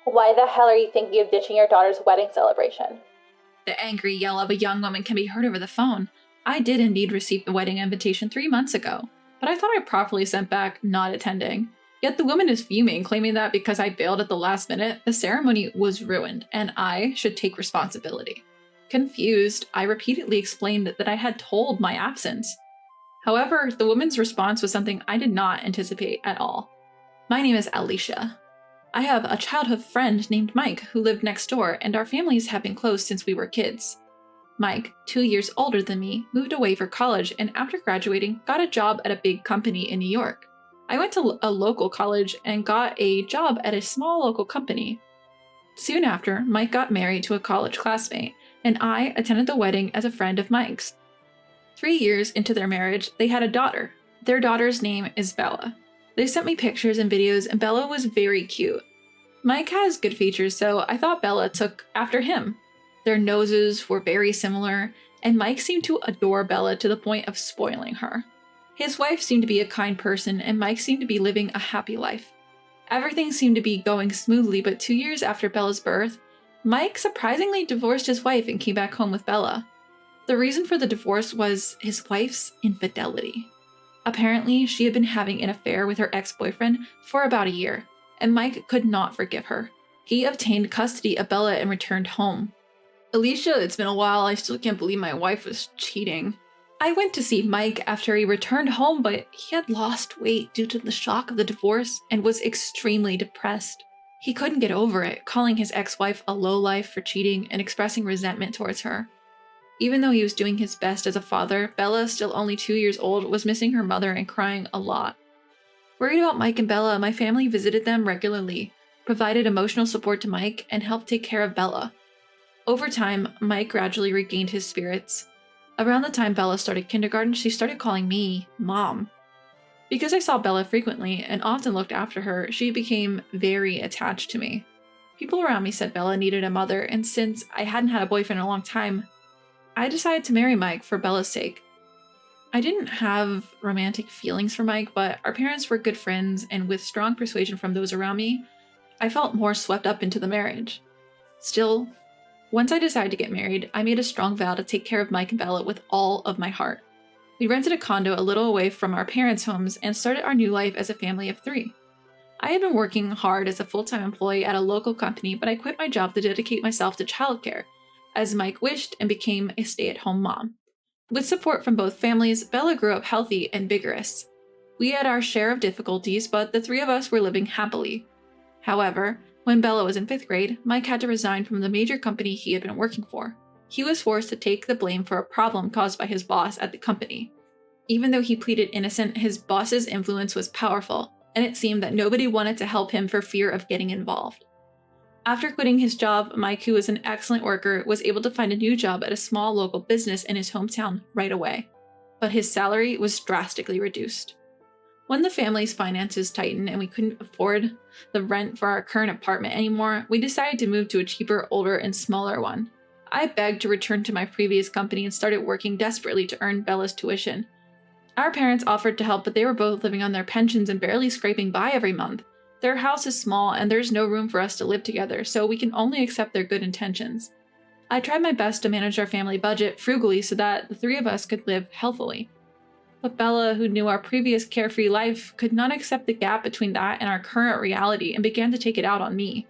Why the hell are you thinking of ditching your daughter's wedding celebration? The angry yell of a young woman can be heard over the phone. I did indeed receive the wedding invitation 3 months ago, but I thought I properly sent back not attending. Yet the woman is fuming, claiming that because I bailed at the last minute, the ceremony was ruined and I should take responsibility. Confused, I repeatedly explained that I had told my absence. However, the woman's response was something I did not anticipate at all. My name is Alicia. I have a childhood friend named Mike who lived next door, and our families have been close since we were kids. Mike, 2 years older than me, moved away for college and after graduating got a job at a big company in New York. I went to a local college and got a job at a small local company. Soon after, Mike got married to a college classmate, and I attended the wedding as a friend of Mike's. 3 years into their marriage, they had a daughter. Their daughter's name is Bella. They sent me pictures and videos, and Bella was very cute. Mike has good features, so I thought Bella took after him. Their noses were very similar, and Mike seemed to adore Bella to the point of spoiling her. His wife seemed to be a kind person, and Mike seemed to be living a happy life. Everything seemed to be going smoothly, but 2 years after Bella's birth, Mike surprisingly divorced his wife and came back home with Bella. The reason for the divorce was his wife's infidelity. Apparently, she had been having an affair with her ex-boyfriend for about a year, and Mike could not forgive her. He obtained custody of Bella and returned home. Alicia, it's been a while. I still can't believe my wife was cheating. I went to see Mike after he returned home, but he had lost weight due to the shock of the divorce and was extremely depressed. He couldn't get over it, calling his ex-wife a lowlife for cheating and expressing resentment towards her. Even though he was doing his best as a father, Bella, still only 2 years old, was missing her mother and crying a lot. Worried about Mike and Bella, my family visited them regularly, provided emotional support to Mike, and helped take care of Bella. Over time, Mike gradually regained his spirits. Around the time Bella started kindergarten, she started calling me Mom. Because I saw Bella frequently and often looked after her, she became very attached to me. People around me said Bella needed a mother, and since I hadn't had a boyfriend in a long time, I decided to marry Mike for Bella's sake. I didn't have romantic feelings for Mike, but our parents were good friends, and with strong persuasion from those around me, I felt more swept up into the marriage. Still, once I decided to get married, I made a strong vow to take care of Mike and Bella with all of my heart. We rented a condo a little away from our parents' homes and started our new life as a family of 3. I had been working hard as a full-time employee at a local company, but I quit my job to dedicate myself to childcare, as Mike wished, and became a stay-at-home mom. With support from both families, Bella grew up healthy and vigorous. We had our share of difficulties, but the 3 of us were living happily. However, when Bella was in 5th grade, Mike had to resign from the major company he had been working for. He was forced to take the blame for a problem caused by his boss at the company. Even though he pleaded innocent, his boss's influence was powerful, and it seemed that nobody wanted to help him for fear of getting involved. After quitting his job, Mike, who was an excellent worker, was able to find a new job at a small local business in his hometown right away, but his salary was drastically reduced. When the family's finances tightened and we couldn't afford the rent for our current apartment anymore, we decided to move to a cheaper, older, and smaller one. I begged to return to my previous company and started working desperately to earn Bella's tuition. Our parents offered to help, but they were both living on their pensions and barely scraping by every month. Their house is small and there's no room for us to live together, so we can only accept their good intentions. I tried my best to manage our family budget frugally so that the 3 of us could live healthily. But Bella, who knew our previous carefree life, could not accept the gap between that and our current reality and began to take it out on me.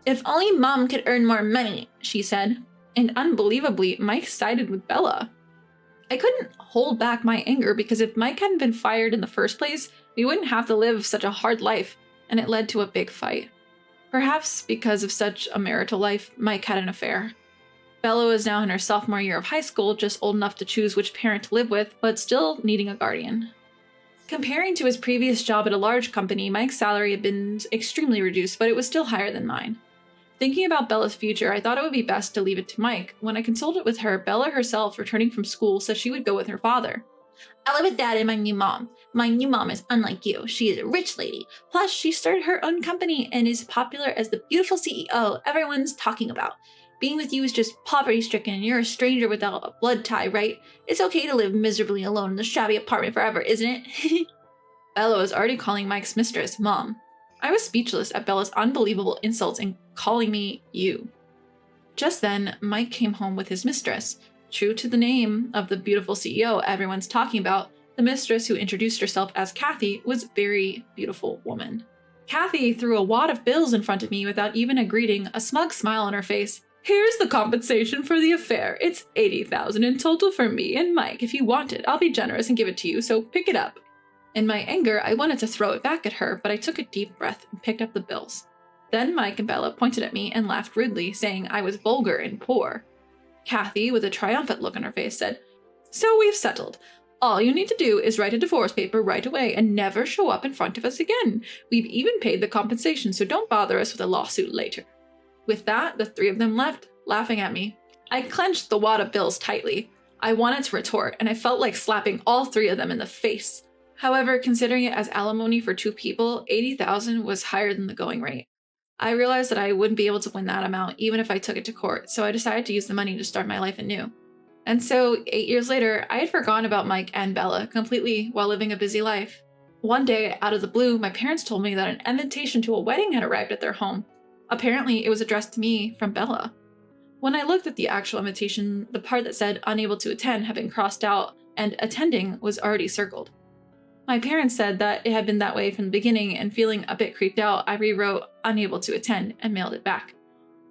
"If only Mom could earn more money," she said, and unbelievably, Mike sided with Bella. I couldn't hold back my anger because if Mike hadn't been fired in the first place, we wouldn't have to live such a hard life, and it led to a big fight. Perhaps because of such a marital life, Mike had an affair. Bella was now in her sophomore year of high school, just old enough to choose which parent to live with, but still needing a guardian. Comparing to his previous job at a large company, Mike's salary had been extremely reduced, but it was still higher than mine. Thinking about Bella's future, I thought it would be best to leave it to Mike. When I consulted with her, Bella herself, returning from school, said she would go with her father. "I live with Dad and my new mom. My new mom is unlike you. She is a rich lady. Plus, she started her own company and is popular as the beautiful CEO everyone's talking about. Being with you is just poverty-stricken and you're a stranger without a blood tie, right? It's okay to live miserably alone in the shabby apartment forever, isn't it?" Bella was already calling Mike's mistress Mom. I was speechless at Bella's unbelievable insults and calling me you. Just then, Mike came home with his mistress. True to the name of the beautiful CEO everyone's talking about, the mistress who introduced herself as Kathy was a very beautiful woman. Kathy threw a wad of bills in front of me without even a greeting, a smug smile on her face. Here's the compensation for the affair. It's $80,000 in total for me and Mike. If you want it, I'll be generous and give it to you, so pick it up. In my anger, I wanted to throw it back at her, but I took a deep breath and picked up the bills. Then Mike and Bella pointed at me and laughed rudely, saying I was vulgar and poor. Kathy, with a triumphant look on her face, said, So we've settled. All you need to do is write a divorce paper right away and never show up in front of us again. We've even paid the compensation, so don't bother us with a lawsuit later. With that, the three of them left, laughing at me. I clenched the wad of bills tightly. I wanted to retort, and I felt like slapping all three of them in the face. However, considering it as alimony for two people, $80,000 was higher than the going rate. I realized that I wouldn't be able to win that amount even if I took it to court, so I decided to use the money to start my life anew. And so, 8 years later, I had forgotten about Mike and Bella completely while living a busy life. One day, out of the blue, my parents told me that an invitation to a wedding had arrived at their home. Apparently, it was addressed to me from Bella. When I looked at the actual invitation, the part that said unable to attend had been crossed out and attending was already circled. My parents said that it had been that way from the beginning, and feeling a bit creeped out, I rewrote unable to attend and mailed it back.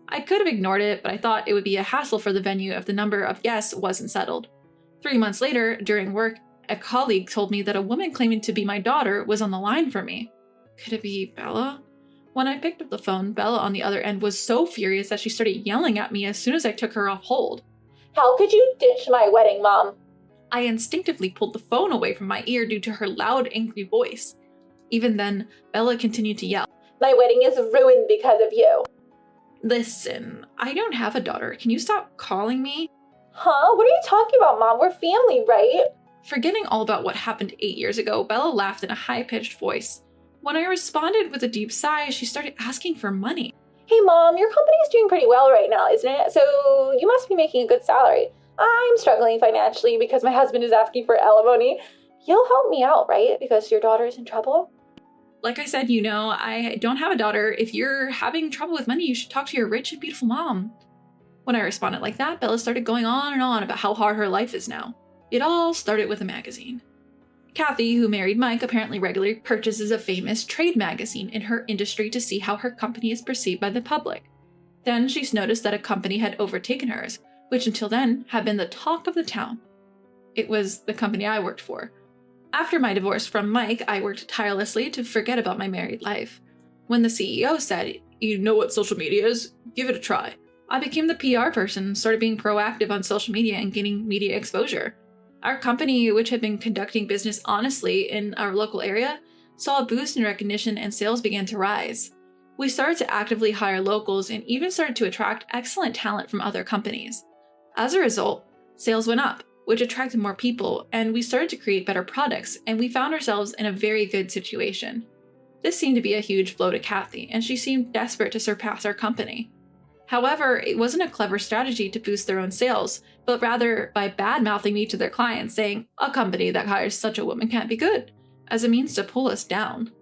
I could have ignored it, but I thought it would be a hassle for the venue if the number of guests wasn't settled. 3 months later, during work, a colleague told me that a woman claiming to be my daughter was on the line for me. Could it be Bella? When I picked up the phone, Bella on the other end was so furious that she started yelling at me as soon as I took her off hold. How could you ditch my wedding, Mom? I instinctively pulled the phone away from my ear due to her loud, angry voice. Even then, Bella continued to yell. My wedding is ruined because of you. Listen, I don't have a daughter. Can you stop calling me? Huh? What are you talking about, Mom? We're family, right? Forgetting all about what happened 8 years ago, Bella laughed in a high-pitched voice. When I responded with a deep sigh, she started asking for money. Hey, Mom, your company's doing pretty well right now, isn't it? So you must be making a good salary. I'm struggling financially because my husband is asking for alimony. You'll help me out, right? Because your daughter's in trouble? Like I said, I don't have a daughter. If you're having trouble with money, you should talk to your rich and beautiful mom. When I responded like that, Bella started going on and on about how hard her life is now. It all started with a magazine. Kathy, who married Mike, apparently regularly purchases a famous trade magazine in her industry to see how her company is perceived by the public. Then she's noticed that a company had overtaken hers, which until then had been the talk of the town. It was the company I worked for. After my divorce from Mike, I worked tirelessly to forget about my married life. When the CEO said, "You know what social media is? Give it a try," I became the PR person, started being proactive on social media and gaining media exposure. Our company, which had been conducting business honestly in our local area, saw a boost in recognition and sales began to rise. We started to actively hire locals and even started to attract excellent talent from other companies. As a result, sales went up, which attracted more people, and we started to create better products, and we found ourselves in a very good situation. This seemed to be a huge blow to Kathy, and she seemed desperate to surpass our company. However, it wasn't a clever strategy to boost their own sales, but rather by bad-mouthing me to their clients, saying, "A company that hires such a woman can't be good," as a means to pull us down.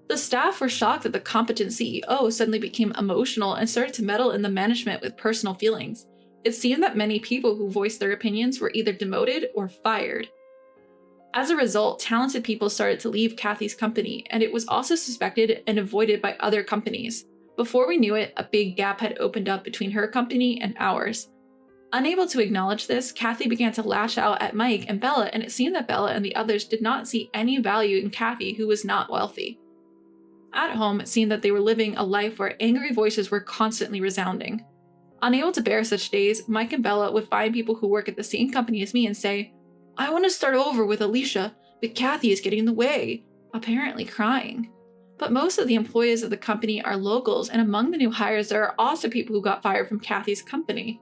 The staff were shocked that the competent CEO suddenly became emotional and started to meddle in the management with personal feelings. It seemed that many people who voiced their opinions were either demoted or fired. As a result, talented people started to leave Kathy's company, and it was also suspected and avoided by other companies. Before we knew it, a big gap had opened up between her company and ours. Unable to acknowledge this, Kathy began to lash out at Mike and Bella, and it seemed that Bella and the others did not see any value in Kathy, who was not wealthy. At home, it seemed that they were living a life where angry voices were constantly resounding. Unable to bear such days, Mike and Bella would find people who work at the same company as me and say, "I want to start over with Alicia, but Kathy is getting in the way," apparently crying. But most of the employees of the company are locals, and among the new hires there are also people who got fired from Kathy's company.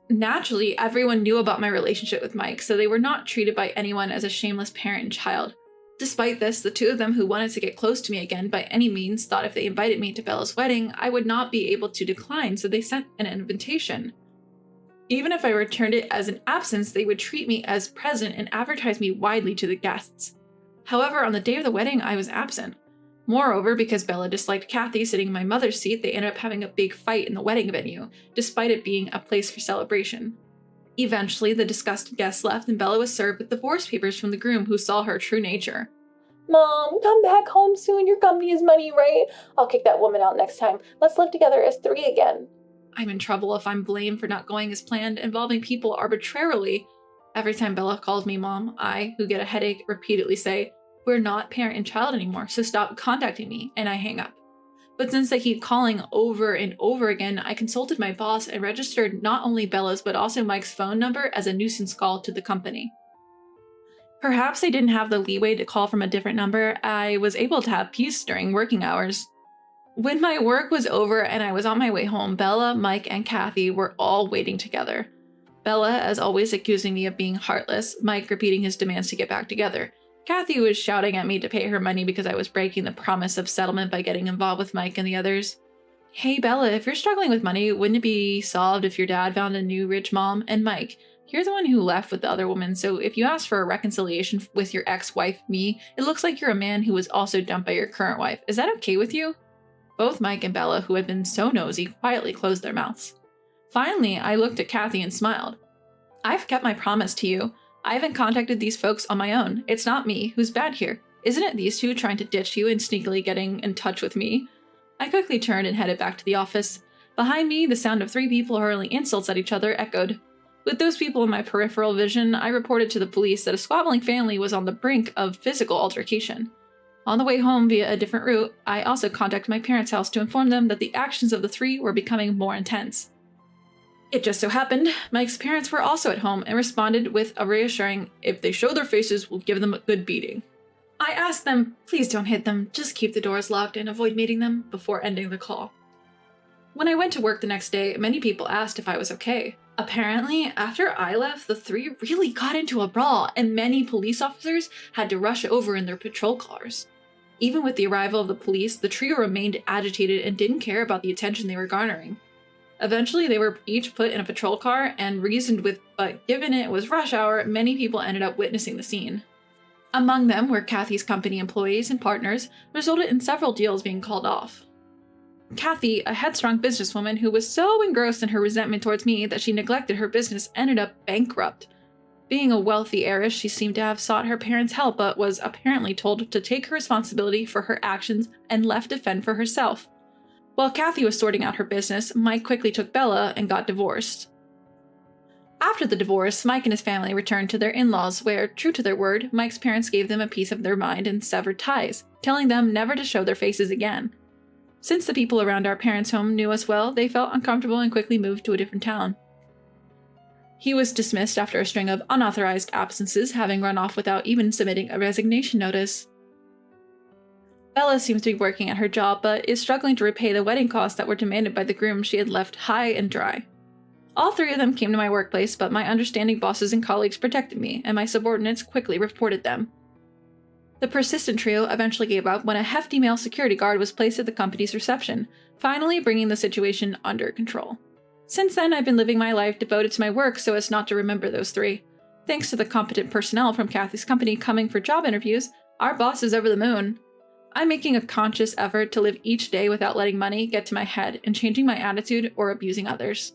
Naturally, everyone knew about my relationship with Mike, so they were not treated by anyone as a shameless parent and child. Despite this, the two of them who wanted to get close to me again by any means thought if they invited me to Bella's wedding, I would not be able to decline, so they sent an invitation. Even if I returned it as an absence, they would treat me as present and advertise me widely to the guests. However, on the day of the wedding, I was absent. Moreover, because Bella disliked Kathy sitting in my mother's seat, they ended up having a big fight in the wedding venue, despite it being a place for celebration. Eventually, the disgusted guests left and Bella was served with divorce papers from the groom, who saw her true nature. Mom, come back home soon. Your company is money, right? I'll kick that woman out next time. Let's live together as three again. I'm in trouble if I'm blamed for not going as planned, involving people arbitrarily. Every time Bella calls me mom, I, who get a headache, repeatedly say, "We're not parent and child anymore, so stop contacting me," and I hang up. But since they keep calling over and over again, I consulted my boss and registered not only Bella's but also Mike's phone number as a nuisance call to the company. Perhaps they didn't have the leeway to call from a different number. I was able to have peace during working hours. When my work was over and I was on my way home, Bella, Mike, and Kathy were all waiting together. Bella, as always, accusing me of being heartless, Mike repeating his demands to get back together. Kathy was shouting at me to pay her money because I was breaking the promise of settlement by getting involved with Mike and the others. Hey Bella, if you're struggling with money, wouldn't it be solved if your dad found a new rich mom? And Mike, you're the one who left with the other woman, so if you ask for a reconciliation with your ex-wife, me, it looks like you're a man who was also dumped by your current wife. Is that okay with you? Both Mike and Bella, who had been so nosy, quietly closed their mouths. Finally, I looked at Kathy and smiled. I've kept my promise to you. I haven't contacted these folks on my own. It's not me who's bad here. Isn't it these two trying to ditch you and sneakily getting in touch with me? I quickly turned and headed back to the office. Behind me, the sound of 3 people hurling insults at each other echoed. With those people in my peripheral vision, I reported to the police that a squabbling family was on the brink of physical altercation. On the way home via a different route, I also contacted my parents' house to inform them that the actions of the 3 were becoming more intense. It just so happened, Mike's parents were also at home and responded with a reassuring, "If they show their faces, we'll give them a good beating." I asked them, please don't hit them, just keep the doors locked and avoid meeting them, before ending the call. When I went to work the next day, many people asked if I was okay. Apparently, after I left, the 3 really got into a brawl, and many police officers had to rush over in their patrol cars. Even with the arrival of the police, the trio remained agitated and didn't care about the attention they were garnering. Eventually, they were each put in a patrol car and reasoned with, but given it was rush hour, many people ended up witnessing the scene. Among them were Kathy's company employees and partners, resulted in several deals being called off. Kathy, a headstrong businesswoman who was so engrossed in her resentment towards me that she neglected her business, ended up bankrupt. Being a wealthy heiress, she seemed to have sought her parents' help, but was apparently told to take her responsibility for her actions and left to fend for herself. While Kathy was sorting out her business, Mike quickly took Bella and got divorced. After the divorce, Mike and his family returned to their in-laws, where, true to their word, Mike's parents gave them a piece of their mind and severed ties, telling them never to show their faces again. Since the people around our parents' home knew us well, they felt uncomfortable and quickly moved to a different town. He was dismissed after a string of unauthorized absences, having run off without even submitting a resignation notice. Bella seems to be working at her job, but is struggling to repay the wedding costs that were demanded by the groom she had left high and dry. All 3 of them came to my workplace, but my understanding bosses and colleagues protected me, and my subordinates quickly reported them. The persistent trio eventually gave up when a hefty male security guard was placed at the company's reception, finally bringing the situation under control. Since then, I've been living my life devoted to my work so as not to remember those 3. Thanks to the competent personnel from Kathy's company coming for job interviews, our boss is over the moon. I'm making a conscious effort to live each day without letting money get to my head and changing my attitude or abusing others.